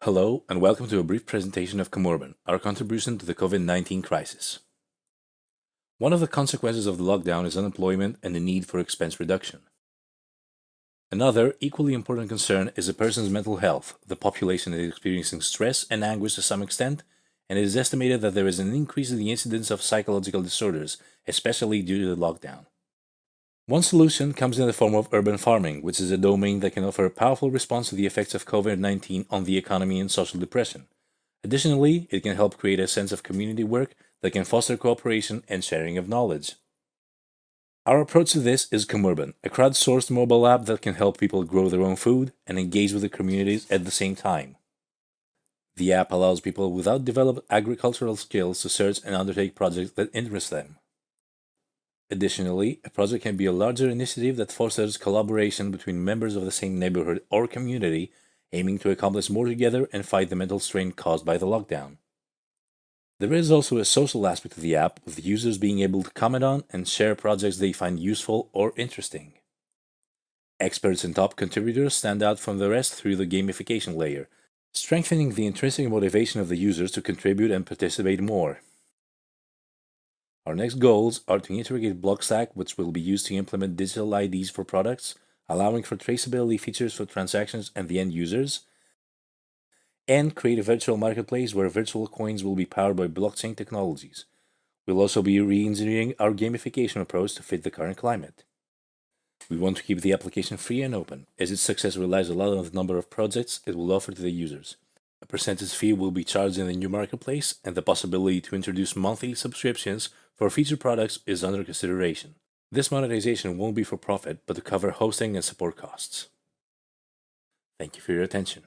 Hello, and welcome to a brief presentation of Commurban, our contribution to the COVID-19 crisis. One of the consequences of the lockdown is unemployment and the need for expense reduction. Another, equally important concern is a person's mental health. The population is experiencing stress and anguish to some extent, and it is estimated that there is an increase in the incidence of psychological disorders, especially due to the lockdown. One solution comes in the form of urban farming, which is a domain that can offer a powerful response to the effects of COVID-19 on the economy and social depression. Additionally, it can help create a sense of community work that can foster cooperation and sharing of knowledge. Our approach to this is Commurban, a crowdsourced mobile app that can help people grow their own food and engage with the communities at the same time. The app allows people without developed agricultural skills to search and undertake projects that interest them. Additionally, a project can be a larger initiative that fosters collaboration between members of the same neighborhood or community, aiming to accomplish more together and fight the mental strain caused by the lockdown. There is also a social aspect of the app, with users being able to comment on and share projects they find useful or interesting. Experts and top contributors stand out from the rest through the gamification layer, strengthening the intrinsic motivation of the users to contribute and participate more. Our next goals are to integrate Blockstack, which will be used to implement digital IDs for products, allowing for traceability features for transactions and the end users, and create a virtual marketplace where virtual coins will be powered by blockchain technologies. We'll also be re-engineering our gamification approach to fit the current climate. We want to keep the application free and open, as its success relies a lot on the number of projects it will offer to the users. A percentage fee will be charged in the new marketplace, and the possibility to introduce monthly subscriptions for featured products is under consideration. This monetization won't be for profit, but to cover hosting and support costs. Thank you for your attention.